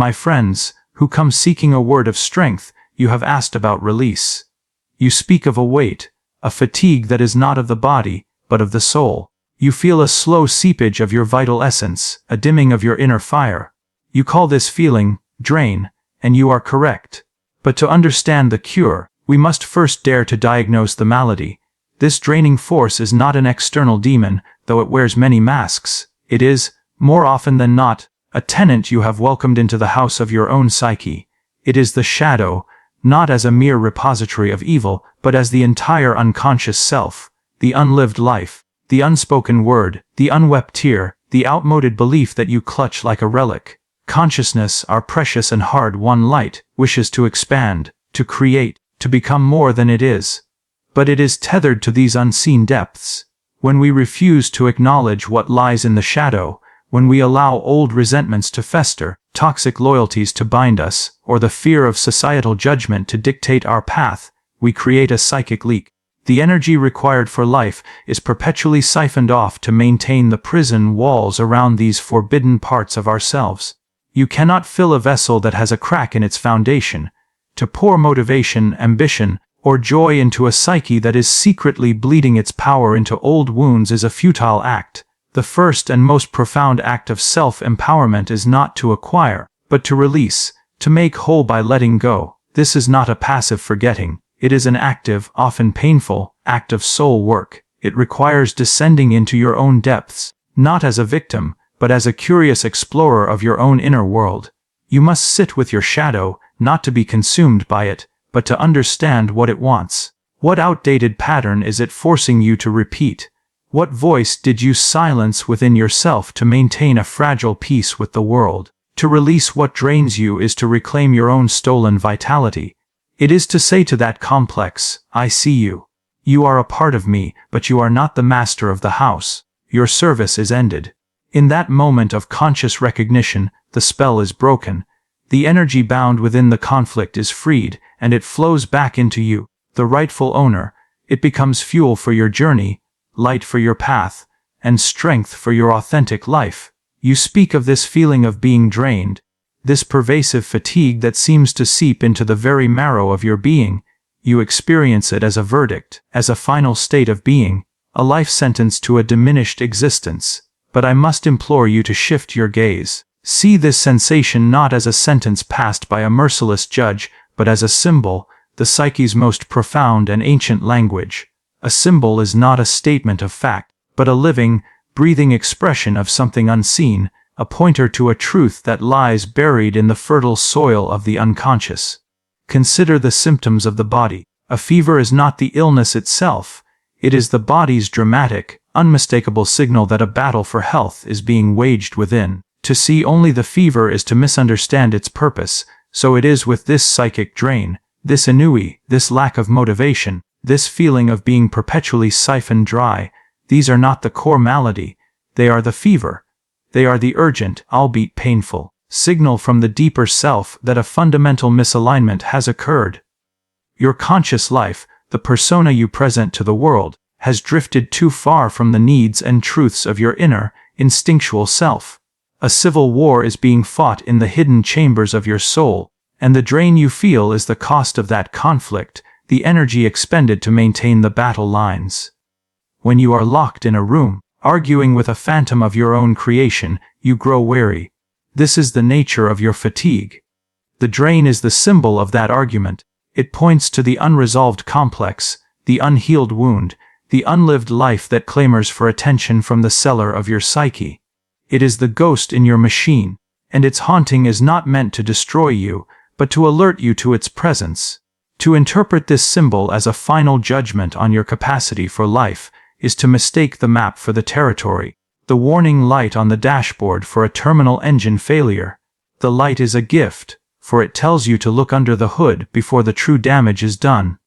My friends, who come seeking a word of strength, you have asked about release. You speak of a weight, a fatigue that is not of the body, but of the soul. You feel a slow seepage of your vital essence, a dimming of your inner fire. You call this feeling drain, and you are correct. But to understand the cure, we must first dare to diagnose the malady. This draining force is not an external demon, though it wears many masks. It is, more often than not, a tenant you have welcomed into the house of your own psyche. It is the shadow, not as a mere repository of evil, but as the entire unconscious self, the unlived life, the unspoken word, the unwept tear, the outmoded belief that you clutch like a relic. Consciousness, our precious and hard-won light, wishes to expand, to create, to become more than it is. But it is tethered to these unseen depths. When we refuse to acknowledge what lies in the shadow, when we allow old resentments to fester, toxic loyalties to bind us, or the fear of societal judgment to dictate our path, we create a psychic leak. The energy required for life is perpetually siphoned off to maintain the prison walls around these forbidden parts of ourselves. You cannot fill a vessel that has a crack in its foundation. To pour motivation, ambition, or joy into a psyche that is secretly bleeding its power into old wounds is a futile act. The first and most profound act of self-empowerment is not to acquire, but to release, to make whole by letting go. This is not a passive forgetting. It is an active, often painful, act of soul work. It requires descending into your own depths, not as a victim, but as a curious explorer of your own inner world. You must sit with your shadow, not to be consumed by it, but to understand what it wants. What outdated pattern is it forcing you to repeat? What voice did you silence within yourself to maintain a fragile peace with the world? To release what drains you is to reclaim your own stolen vitality. It is to say to that complex, I see you. You are a part of me, but you are not the master of the house. Your service is ended. In that moment of conscious recognition, the spell is broken. The energy bound within the conflict is freed, and it flows back into you, the rightful owner. It becomes fuel for your journey, light for your path, and strength for your authentic life. You speak of this feeling of being drained, this pervasive fatigue that seems to seep into the very marrow of your being. You experience it as a verdict, as a final state of being, a life sentence to a diminished existence. But I must implore you to shift your gaze. See this sensation not as a sentence passed by a merciless judge, but as a symbol, the psyche's most profound and ancient language. A symbol is not a statement of fact, but a living, breathing expression of something unseen, a pointer to a truth that lies buried in the fertile soil of the unconscious. Consider the symptoms of the body. A fever is not the illness itself. It is the body's dramatic, unmistakable signal that a battle for health is being waged within. To see only the fever is to misunderstand its purpose, so it is with this psychic drain, this ennui, this lack of motivation, this feeling of being perpetually siphoned dry. These are not the core malady, they are the fever. They are the urgent, albeit painful, signal from the deeper self that a fundamental misalignment has occurred. Your conscious life, the persona you present to the world, has drifted too far from the needs and truths of your inner, instinctual self. A civil war is being fought in the hidden chambers of your soul, and the drain you feel is the cost of that conflict, the energy expended to maintain the battle lines. When you are locked in a room, arguing with a phantom of your own creation, you grow weary. This is the nature of your fatigue. The drain is the symbol of that argument. It points to the unresolved complex, the unhealed wound, the unlived life that clamors for attention from the cellar of your psyche. It is the ghost in your machine, and its haunting is not meant to destroy you, but to alert you to its presence. To interpret this symbol as a final judgment on your capacity for life is to mistake the map for the territory, the warning light on the dashboard for a terminal engine failure. The light is a gift, for it tells you to look under the hood before the true damage is done.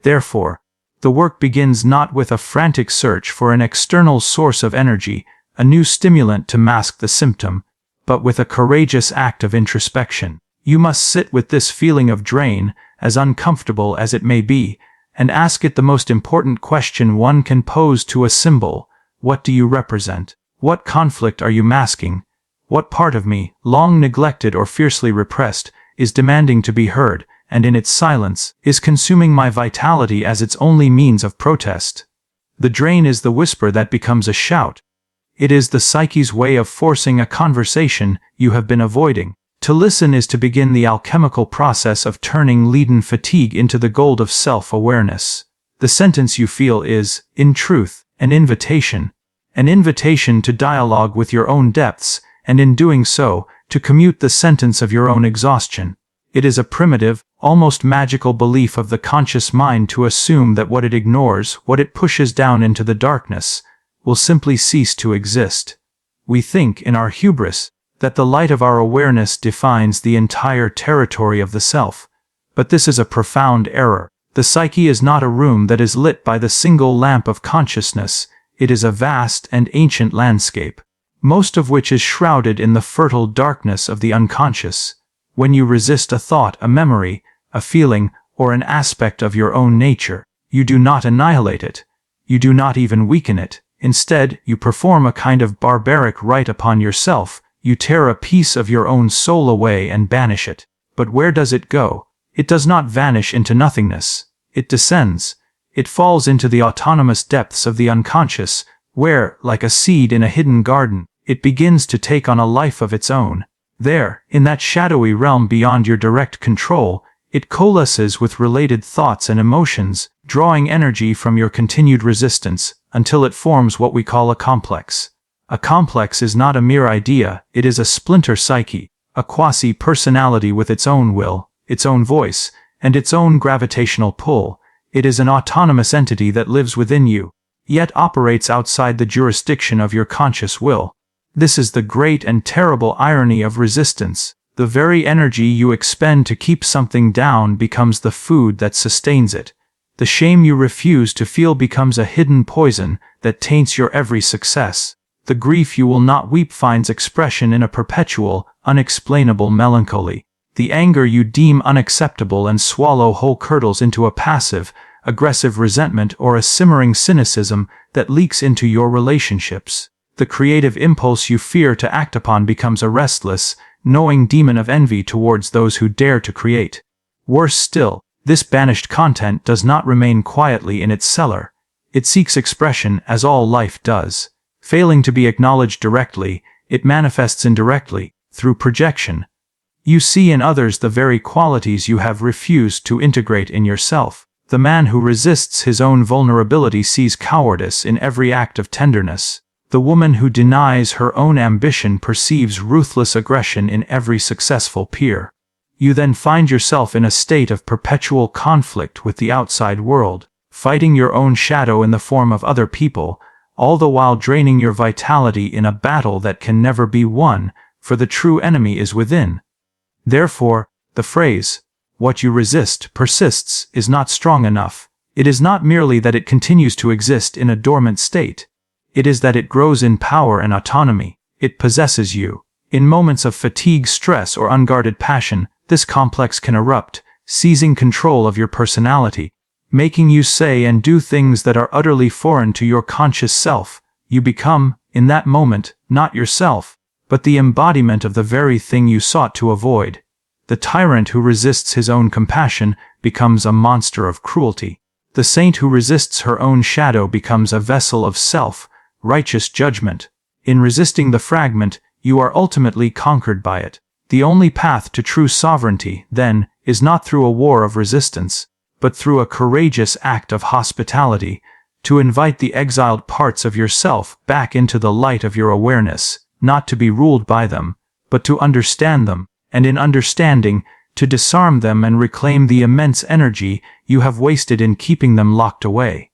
Therefore, the work begins not with a frantic search for an external source of energy, a new stimulant to mask the symptom, but with a courageous act of introspection. You must sit with this feeling of drain, as uncomfortable as it may be, and ask it the most important question one can pose to a symbol. What do you represent? What conflict are you masking? What part of me, long neglected or fiercely repressed, is demanding to be heard, and in its silence, is consuming my vitality as its only means of protest? The drain is the whisper that becomes a shout. It is the psyche's way of forcing a conversation you have been avoiding. To listen is to begin the alchemical process of turning leaden fatigue into the gold of self-awareness. The sentence you feel is, in truth, an invitation to dialogue with your own depths, and in doing so, to commute the sentence of your own exhaustion. It is a primitive, almost magical belief of the conscious mind to assume that what it ignores, what it pushes down into the darkness, will simply cease to exist. We think, in our hubris, that the light of our awareness defines the entire territory of the self. But this is a profound error. The psyche is not a room that is lit by the single lamp of consciousness. It is a vast and ancient landscape, most of which is shrouded in the fertile darkness of the unconscious. When you resist a thought, a memory, a feeling, or an aspect of your own nature, you do not annihilate it. You do not even weaken it. Instead, you perform a kind of barbaric rite upon yourself. You tear a piece of your own soul away and banish it. But where does it go? It does not vanish into nothingness. It descends. It falls into the autonomous depths of the unconscious, where, like a seed in a hidden garden, it begins to take on a life of its own. There, in that shadowy realm beyond your direct control, it coalesces with related thoughts and emotions, drawing energy from your continued resistance, until it forms what we call a complex. A complex is not a mere idea, it is a splinter psyche, a quasi-personality with its own will, its own voice, and its own gravitational pull. It is an autonomous entity that lives within you, yet operates outside the jurisdiction of your conscious will. This is the great and terrible irony of resistance. The very energy you expend to keep something down becomes the food that sustains it. The shame you refuse to feel becomes a hidden poison that taints your every success. The grief you will not weep finds expression in a perpetual, unexplainable melancholy. The anger you deem unacceptable and swallow whole curdles into a passive, aggressive resentment or a simmering cynicism that leaks into your relationships. The creative impulse you fear to act upon becomes a restless, gnawing demon of envy towards those who dare to create. Worse still, this banished content does not remain quietly in its cellar. It seeks expression as all life does. Failing to be acknowledged directly, it manifests indirectly, through projection. You see in others the very qualities you have refused to integrate in yourself. The man who resists his own vulnerability sees cowardice in every act of tenderness. The woman who denies her own ambition perceives ruthless aggression in every successful peer. You then find yourself in a state of perpetual conflict with the outside world, fighting your own shadow in the form of other people, all the while draining your vitality in a battle that can never be won, for the true enemy is within. Therefore, the phrase, "What you resist persists," is not strong enough. It is not merely that it continues to exist in a dormant state. It is that it grows in power and autonomy. It possesses you. In moments of fatigue, stress, or unguarded passion, this complex can erupt, seizing control of your personality, making you say and do things that are utterly foreign to your conscious self. You become, in that moment, not yourself, but the embodiment of the very thing you sought to avoid. The tyrant who resists his own compassion becomes a monster of cruelty. The saint who resists her own shadow becomes a vessel of self-righteous judgment. In resisting the fragment, you are ultimately conquered by it. The only path to true sovereignty, then, is not through a war of resistance, but through a courageous act of hospitality, to invite the exiled parts of yourself back into the light of your awareness, not to be ruled by them, but to understand them, and in understanding, to disarm them and reclaim the immense energy you have wasted in keeping them locked away.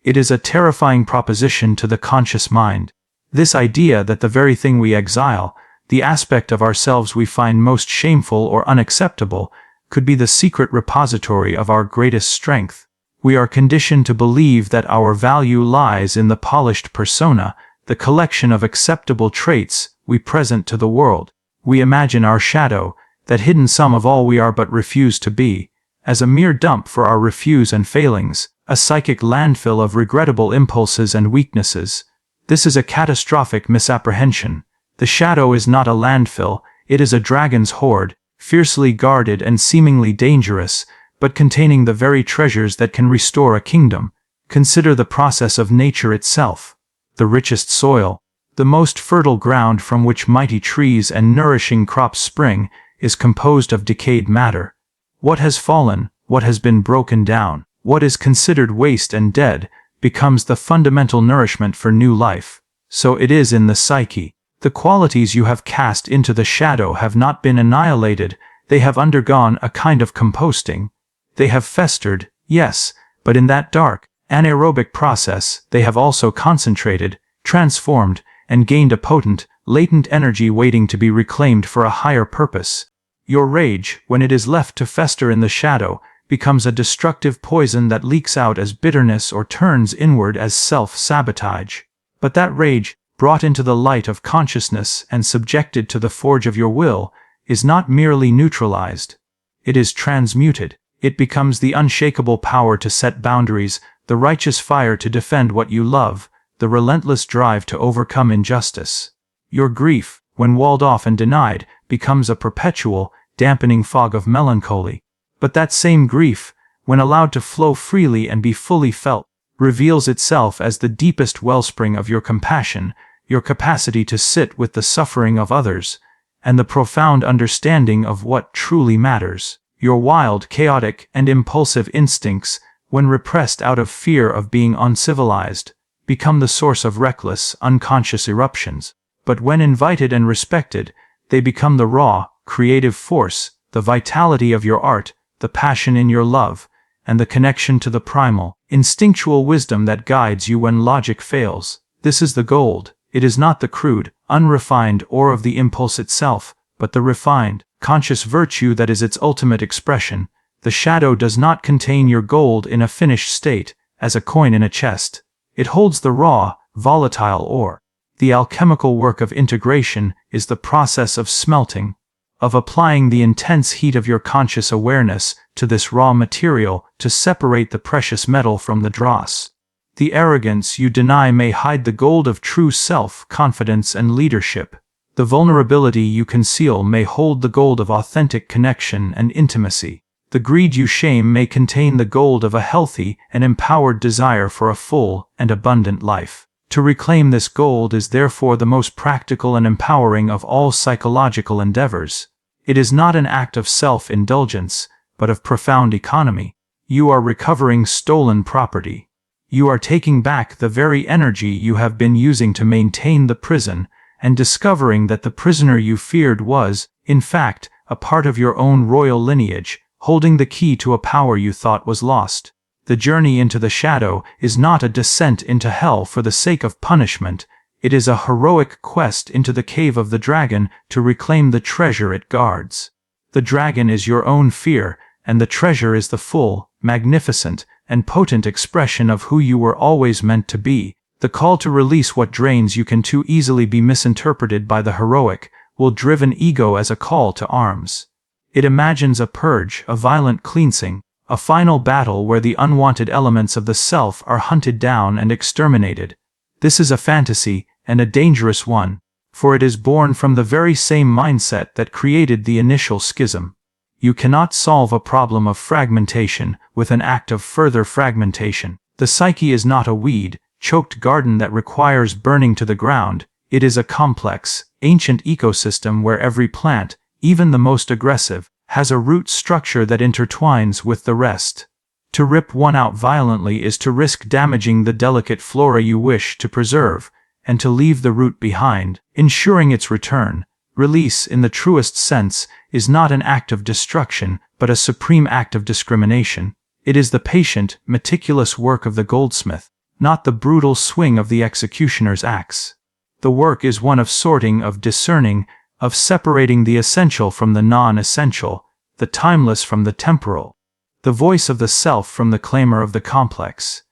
It is a terrifying proposition to the conscious mind. This idea that the very thing we exile, the aspect of ourselves we find most shameful or unacceptable, could be the secret repository of our greatest strength. We are conditioned to believe that our value lies in the polished persona, the collection of acceptable traits we present to the world. We imagine our shadow, that hidden sum of all we are but refuse to be, as a mere dump for our refuse and failings, a psychic landfill of regrettable impulses and weaknesses. This is a catastrophic misapprehension. The shadow is not a landfill, it is a dragon's hoard, fiercely guarded and seemingly dangerous, but containing the very treasures that can restore a kingdom. Consider the process of nature itself. The richest soil, the most fertile ground from which mighty trees and nourishing crops spring, is composed of decayed matter. What has fallen, what has been broken down, what is considered waste and dead, becomes the fundamental nourishment for new life. So it is in the psyche. The qualities you have cast into the shadow have not been annihilated, they have undergone a kind of composting. They have festered, yes, but in that dark, anaerobic process they have also concentrated, transformed, and gained a potent, latent energy waiting to be reclaimed for a higher purpose. Your rage, when it is left to fester in the shadow, becomes a destructive poison that leaks out as bitterness or turns inward as self-sabotage. But that rage, brought into the light of consciousness and subjected to the forge of your will, is not merely neutralized. It is transmuted. It becomes the unshakable power to set boundaries, the righteous fire to defend what you love, the relentless drive to overcome injustice. Your grief, when walled off and denied, becomes a perpetual, dampening fog of melancholy. But that same grief, when allowed to flow freely and be fully felt, reveals itself as the deepest wellspring of your compassion, your capacity to sit with the suffering of others, and the profound understanding of what truly matters. Your wild, chaotic, and impulsive instincts, when repressed out of fear of being uncivilized, become the source of reckless, unconscious eruptions. But when invited and respected, they become the raw, creative force, the vitality of your art, the passion in your love, and the connection to the primal, instinctual wisdom that guides you when logic fails. This is the gold. It is not the crude, unrefined ore of the impulse itself, but the refined, conscious virtue that is its ultimate expression. The shadow does not contain your gold in a finished state, as a coin in a chest. It holds the raw, volatile ore. The alchemical work of integration is the process of smelting, of applying the intense heat of your conscious awareness to this raw material to separate the precious metal from the dross. The arrogance you deny may hide the gold of true self-confidence and leadership. The vulnerability you conceal may hold the gold of authentic connection and intimacy. The greed you shame may contain the gold of a healthy and empowered desire for a full and abundant life. To reclaim this gold is therefore the most practical and empowering of all psychological endeavors. It is not an act of self-indulgence, but of profound economy. You are recovering stolen property. You are taking back the very energy you have been using to maintain the prison, and discovering that the prisoner you feared was, in fact, a part of your own royal lineage, holding the key to a power you thought was lost. The journey into the shadow is not a descent into hell for the sake of punishment, it is a heroic quest into the cave of the dragon to reclaim the treasure it guards. The dragon is your own fear, and the treasure is the full, magnificent, and potent expression of who you were always meant to be. The call to release what drains you can too easily be misinterpreted by the heroic, will-driven ego as a call to arms. It imagines a purge, a violent cleansing, a final battle where the unwanted elements of the self are hunted down and exterminated. This is a fantasy, and a dangerous one, for it is born from the very same mindset that created the initial schism. You cannot solve a problem of fragmentation with an act of further fragmentation. The psyche is not a weed, choked garden that requires burning to the ground. It is a complex, ancient ecosystem where every plant, even the most aggressive, has a root structure that intertwines with the rest. To rip one out violently is to risk damaging the delicate flora you wish to preserve, and to leave the root behind, ensuring its return. Release, in the truest sense, is not an act of destruction, but a supreme act of discrimination. It is the patient, meticulous work of the goldsmith, not the brutal swing of the executioner's axe. The work is one of sorting, of discerning, of separating the essential from the non-essential, the timeless from the temporal, the voice of the self from the clamor of the complex.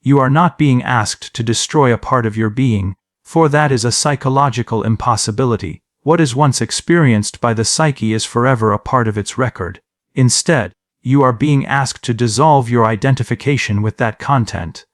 You are not being asked to destroy a part of your being, for that is a psychological impossibility. What is once experienced by the psyche is forever a part of its record. Instead, you are being asked to dissolve your identification with that content.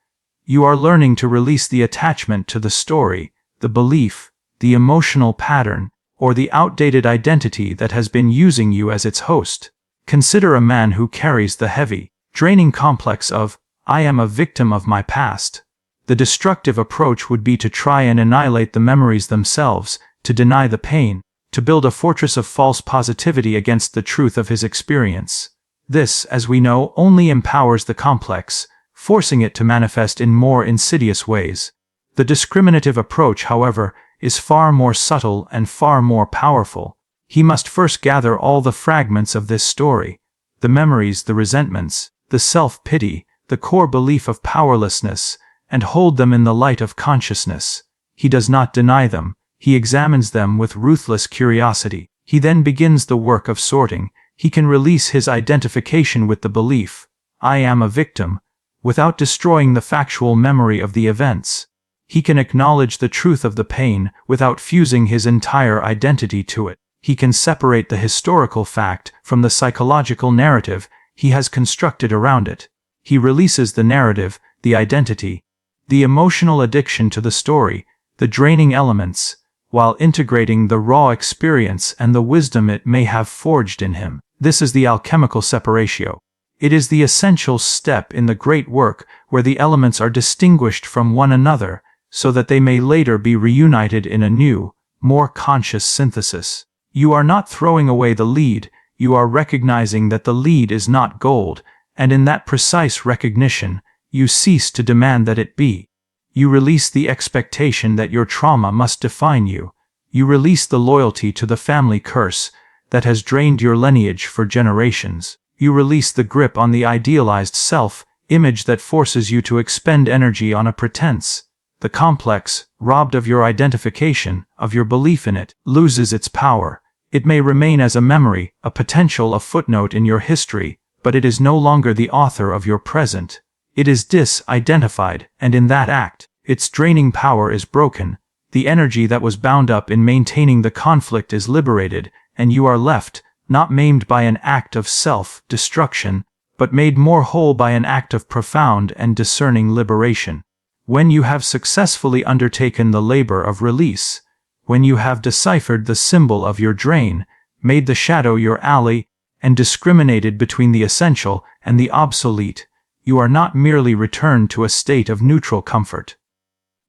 You are learning to release the attachment to the story, the belief, the emotional pattern, or the outdated identity that has been using you as its host. Consider a man who carries the heavy, draining complex of, "I am a victim of my past." The destructive approach would be to try and annihilate the memories themselves, to deny the pain, to build a fortress of false positivity against the truth of his experience. This, as we know, only empowers the complex, forcing it to manifest in more insidious ways. The discriminative approach, however, is far more subtle and far more powerful. He must first gather all the fragments of this story, the memories, the resentments, the self-pity, the core belief of powerlessness, and hold them in the light of consciousness. He does not deny them, he examines them with ruthless curiosity. He then begins the work of sorting. He can release his identification with the belief, "I am a victim," without destroying the factual memory of the events. He can acknowledge the truth of the pain without fusing his entire identity to it. He can separate the historical fact from the psychological narrative he has constructed around it. He releases the narrative, the identity, the emotional addiction to the story, the draining elements, while integrating the raw experience and the wisdom it may have forged in him. This is the alchemical separatio. It is the essential step in the great work where the elements are distinguished from one another, so that they may later be reunited in a new, more conscious synthesis. You are not throwing away the lead, you are recognizing that the lead is not gold, and in that precise recognition, you cease to demand that it be. You release the expectation that your trauma must define you. You release the loyalty to the family curse that has drained your lineage for generations. You release the grip on the idealized self-image that forces you to expend energy on a pretense. The complex, robbed of your identification, of your belief in it, loses its power. It may remain as a memory, a potential, a footnote in your history, but it is no longer the author of your present. It is disidentified, and in that act, its draining power is broken. The energy that was bound up in maintaining the conflict is liberated, and you are left, not maimed by an act of self-destruction, but made more whole by an act of profound and discerning liberation. When you have successfully undertaken the labor of release, when you have deciphered the symbol of your drain, made the shadow your ally, and discriminated between the essential and the obsolete, you are not merely returned to a state of neutral comfort.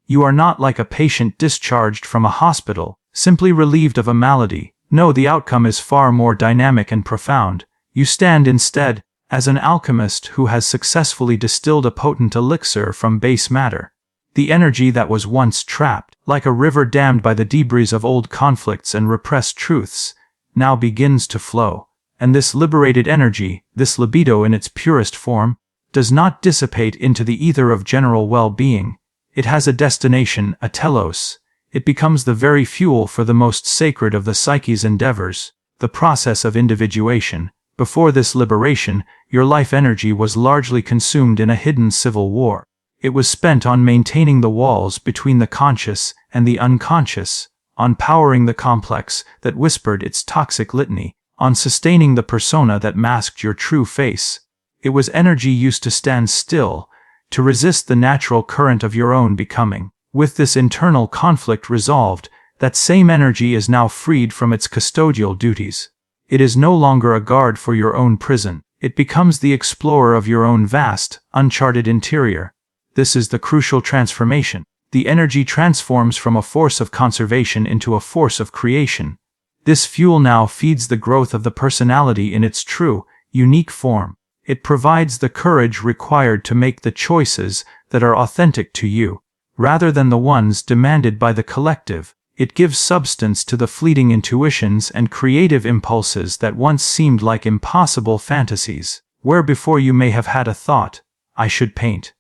You are not like a patient discharged from a hospital, simply relieved of a malady. No, the outcome is far more dynamic and profound. You stand instead as an alchemist who has successfully distilled a potent elixir from base matter. The energy that was once trapped, like a river dammed by the debris of old conflicts and repressed truths, now begins to flow. And this liberated energy, this libido in its purest form, does not dissipate into the ether of general well-being. It has a destination, a telos. It becomes the very fuel for the most sacred of the psyche's endeavors, the process of individuation. Before this liberation, your life energy was largely consumed in a hidden civil war. It was spent on maintaining the walls between the conscious and the unconscious, on powering the complex that whispered its toxic litany, on sustaining the persona that masked your true face. It was energy used to stand still, to resist the natural current of your own becoming. With this internal conflict resolved, that same energy is now freed from its custodial duties. It is no longer a guard for your own prison. It becomes the explorer of your own vast, uncharted interior. This is the crucial transformation. The energy transforms from a force of conservation into a force of creation. This fuel now feeds the growth of the personality in its true, unique form. It provides the courage required to make the choices that are authentic to you, rather than the ones demanded by the collective. It gives substance to the fleeting intuitions and creative impulses that once seemed like impossible fantasies, where before you may have had a thought, "I should paint,"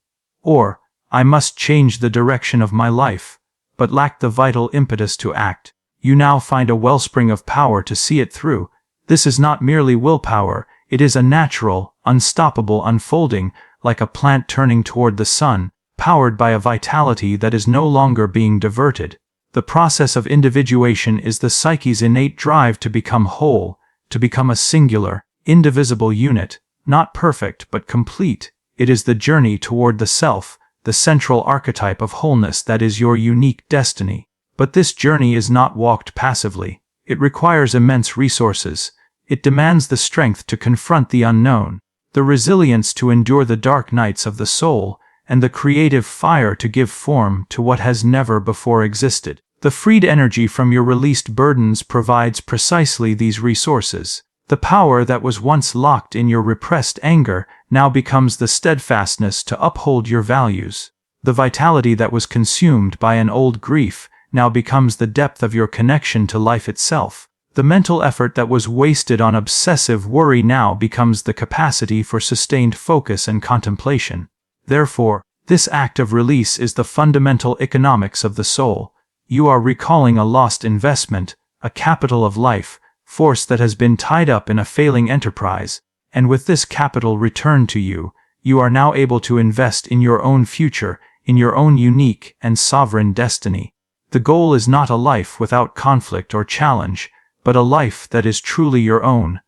or "I must change the direction of my life," but lacked the vital impetus to act. You now find a wellspring of power to see it through. This is not merely willpower, it is a natural, unstoppable unfolding, like a plant turning toward the sun, powered by a vitality that is no longer being diverted. The process of individuation is the psyche's innate drive to become whole, to become a singular, indivisible unit, not perfect but complete. It is the journey toward the self, the central archetype of wholeness that is your unique destiny. But this journey is not walked passively. It requires immense resources. It demands the strength to confront the unknown, the resilience to endure the dark nights of the soul, and the creative fire to give form to what has never before existed. The freed energy from your released burdens provides precisely these resources. The power that was once locked in your repressed anger now becomes the steadfastness to uphold your values. The vitality that was consumed by an old grief now becomes the depth of your connection to life itself. The mental effort that was wasted on obsessive worry now becomes the capacity for sustained focus and contemplation. Therefore, this act of release is the fundamental economics of the soul. You are recalling a lost investment, a capital of life, force that has been tied up in a failing enterprise, and with this capital returned to you, you are now able to invest in your own future, in your own unique and sovereign destiny. The goal is not a life without conflict or challenge, but a life that is truly your own,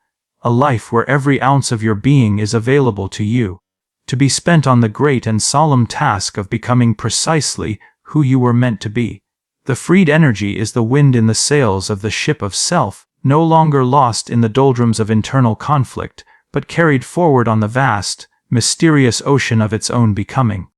a life where every ounce of your being is available to you, to be spent on the great and solemn task of becoming precisely who you were meant to be. The freed energy is the wind in the sails of the ship of self, no longer lost in the doldrums of internal conflict, but carried forward on the vast, mysterious ocean of its own becoming.